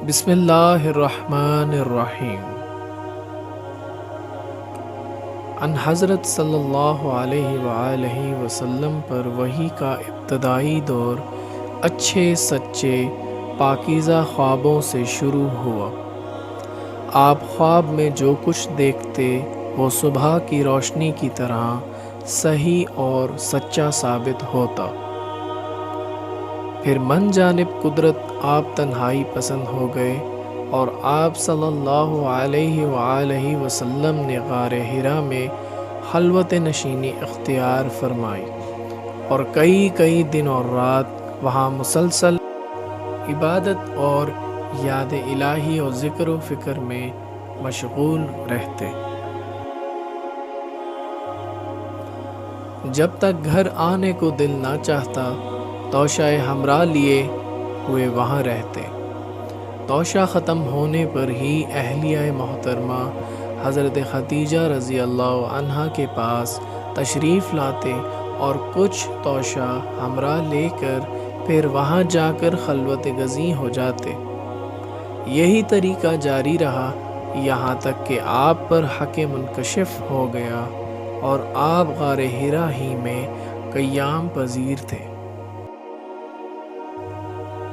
بسم اللہ الرحمن الرحیم۔ ان حضرت صلی اللہ علیہ وآلہ وسلم پر وحی کا ابتدائی دور اچھے سچے پاکیزہ خوابوں سے شروع ہوا۔ آپ خواب میں جو کچھ دیکھتے وہ صبح کی روشنی کی طرح صحیح اور سچا ثابت ہوتا۔ پھر من جانب قدرت آپ تنہائی پسند ہو گئے اور آپ صلی اللہ علیہ وآلہ وسلم نے غار حرا میں خلوت نشینی اختیار فرمائی اور کئی دن اور رات وہاں مسلسل عبادت اور یاد الہی اور ذکر و فکر میں مشغول رہتے۔ جب تک گھر آنے کو دل نہ چاہتا توشہ ہمراہ لیے ہوئے وہاں رہتے۔ توشہ ختم ہونے پر ہی اہلیہ محترمہ حضرت خدیجہ رضی اللہ عنہا کے پاس تشریف لاتے اور کچھ توشہ ہمراہ لے کر پھر وہاں جا کر خلوت گزیں ہو جاتے۔ یہی طریقہ جاری رہا یہاں تک کہ آپ پر حق منکشف ہو گیا اور آپ غار حرا ہی میں قیام پذیر تھے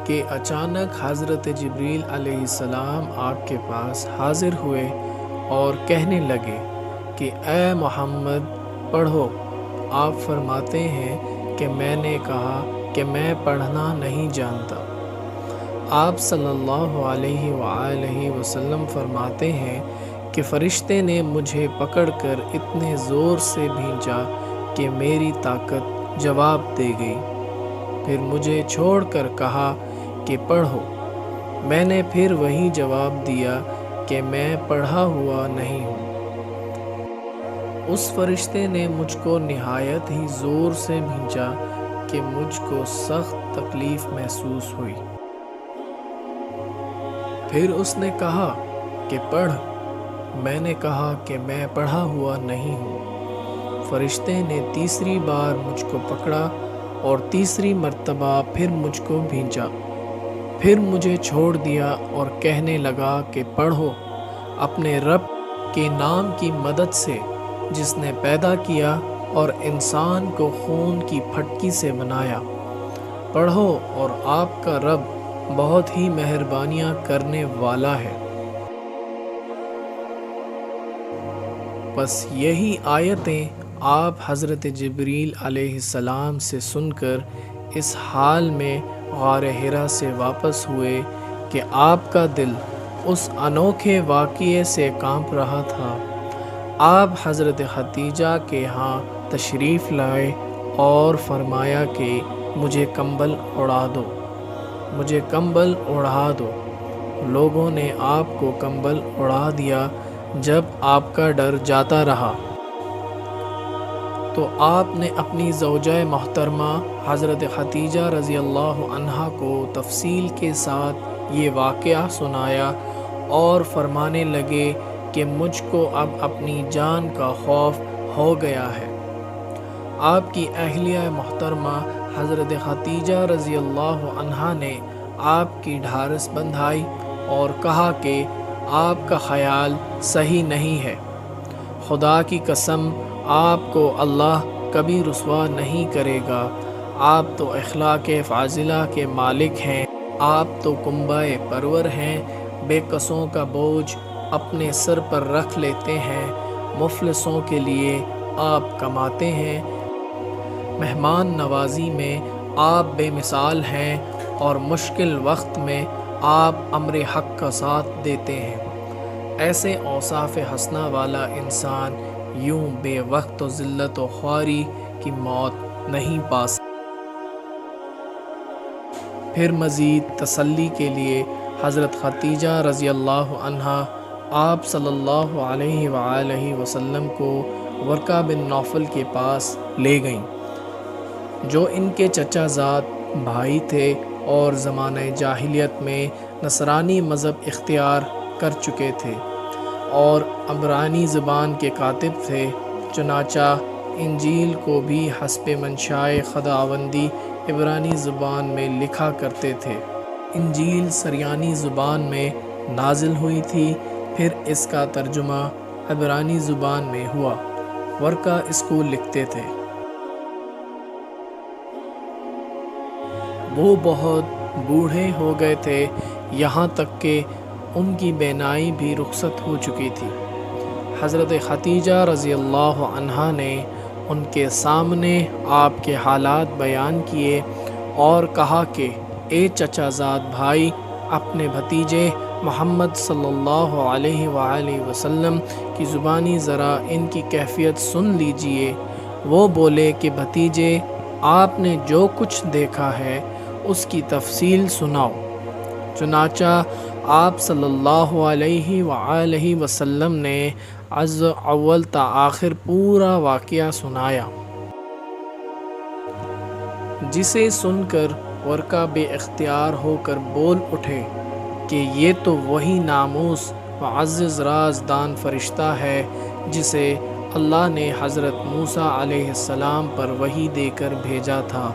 کہ اچانک حضرت جبریل علیہ السلام آپ کے پاس حاضر ہوئے اور کہنے لگے کہ اے محمد پڑھو۔ آپ فرماتے ہیں کہ میں نے کہا کہ میں پڑھنا نہیں جانتا۔ آپ صلی اللہ علیہ وآلہ وسلم فرماتے ہیں کہ فرشتے نے مجھے پکڑ کر اتنے زور سے بھینچا کہ میری طاقت جواب دے گئی۔ پھر مجھے چھوڑ کر کہا کہ پڑھو۔ میں نے پھر وہی جواب دیا کہ میں پڑھا ہوا نہیں ہوں۔ اس فرشتے نے مجھ کو نہایت ہی زور سے بھینچا کہ مجھ کو سخت تکلیف محسوس ہوئی۔ پھر اس نے کہا کہ پڑھ۔ میں نے کہا کہ میں پڑھا ہوا نہیں ہوں۔ فرشتے نے تیسری بار مجھ کو پکڑا اور تیسری مرتبہ پھر مجھ کو بھینچا۔ پھر مجھے چھوڑ دیا اور کہنے لگا کہ پڑھو اپنے رب کے نام کی مدد سے جس نے پیدا کیا اور انسان کو خون کی پھٹکی سے بنایا۔ پڑھو اور آپ کا رب بہت ہی مہربانیاں کرنے والا ہے۔ بس یہی آیتیں آپ حضرت جبریل علیہ السلام سے سن کر اس حال میں غار حرا سے واپس ہوئے کہ آپ کا دل اس انوکھے واقعے سے کانپ رہا تھا۔ آپ حضرت خدیجہ کے ہاں تشریف لائے اور فرمایا کہ مجھے کمبل اڑا دو، مجھے کمبل اڑا دو۔ لوگوں نے آپ کو کمبل اڑا دیا۔ جب آپ کا ڈر جاتا رہا تو آپ نے اپنی زوجہ محترمہ حضرت خدیجہ رضی اللہ عنہا کو تفصیل کے ساتھ یہ واقعہ سنایا اور فرمانے لگے کہ مجھ کو اب اپنی جان کا خوف ہو گیا ہے۔ آپ کی اہلیہ محترمہ حضرت خدیجہ رضی اللہ عنہا نے آپ کی ڈھارس بندھائی اور کہا کہ آپ کا خیال صحیح نہیں ہے۔ خدا کی قسم آپ کو اللہ کبھی رسوا نہیں کرے گا۔ آپ تو اخلاق فاضلہ کے مالک ہیں، آپ تو کنبہ پرور ہیں، بے کسوں کا بوجھ اپنے سر پر رکھ لیتے ہیں، مفلسوں کے لیے آپ کماتے ہیں، مہمان نوازی میں آپ بے مثال ہیں اور مشکل وقت میں آپ امر حق کا ساتھ دیتے ہیں۔ ایسے اوصاف حسنہ والا انسان یوں بے وقت و ذلت و خواری کی موت نہیں پا سکتا۔ پھر مزید تسلی کے لیے حضرت خدیجہ رضی اللہ عنہا آپ صلی اللہ علیہ وآلہ وسلم کو ورقہ بن نوفل کے پاس لے گئیں جو ان کے چچا زاد بھائی تھے اور زمانہ جاہلیت میں نصرانی مذہب اختیار کر چکے تھے اور عبرانی زبان کے کاتب تھے۔ چنانچہ انجیل کو بھی حسب منشائے خداوندی عبرانی زبان میں لکھا کرتے تھے۔ انجیل سریانی زبان میں نازل ہوئی تھی، پھر اس کا ترجمہ عبرانی زبان میں ہوا۔ ورقہ اس کو لکھتے تھے۔ وہ بہت بوڑھے ہو گئے تھے، یہاں تک کہ ان کی بینائی بھی رخصت ہو چکی تھی۔ حضرت ختیجہ رضی اللہ عنہا نے ان کے سامنے آپ کے حالات بیان کیے اور کہا کہ اے چچا زاد بھائی، اپنے بھتیجے محمد صلی اللہ علیہ وآلہ وسلم کی زبانی ذرا ان کی کیفیت سن لیجئے۔ وہ بولے کہ بھتیجے، آپ نے جو کچھ دیکھا ہے اس کی تفصیل سناؤ۔ چنانچہ آپ صلی اللہ علیہ وآلہ وسلم نے از اول تا آخر پورا واقعہ سنایا، جسے سن کر ورقہ بے اختیار ہو کر بول اٹھے کہ یہ تو وہی ناموس معزز رازدان فرشتہ ہے جسے اللہ نے حضرت موسیٰ علیہ السلام پر وحی دے کر بھیجا تھا۔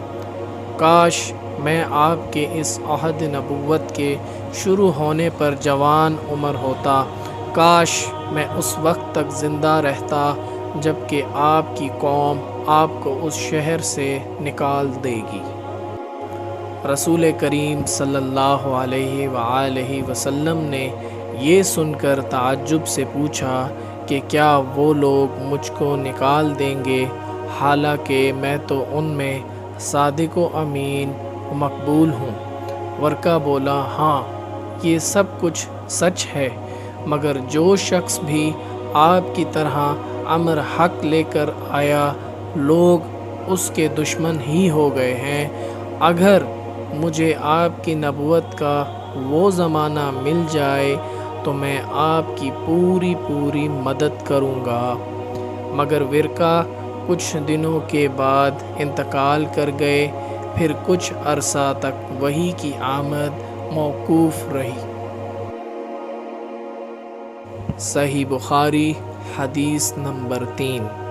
کاش میں آپ کے اس عہد نبوت کے شروع ہونے پر جوان عمر ہوتا، کاش میں اس وقت تک زندہ رہتا جب کہ آپ کی قوم آپ کو اس شہر سے نکال دے گی۔ رسول کریم صلی اللہ علیہ وآلہ وسلم نے یہ سن کر تعجب سے پوچھا کہ کیا وہ لوگ مجھ کو نکال دیں گے، حالانکہ میں تو ان میں صادق و امین و مقبول ہوں۔ ورقہ بولا، ہاں یہ سب کچھ سچ ہے، مگر جو شخص بھی آپ کی طرح امر حق لے کر آیا، لوگ اس کے دشمن ہی ہو گئے ہیں۔ اگر مجھے آپ کی نبوت کا وہ زمانہ مل جائے تو میں آپ کی پوری مدد کروں گا۔ مگر ورقہ کچھ دنوں کے بعد انتقال کر گئے، پھر کچھ عرصہ تک وحی کی آمد موقوف رہی۔ صحیح بخاری حدیث نمبر 3۔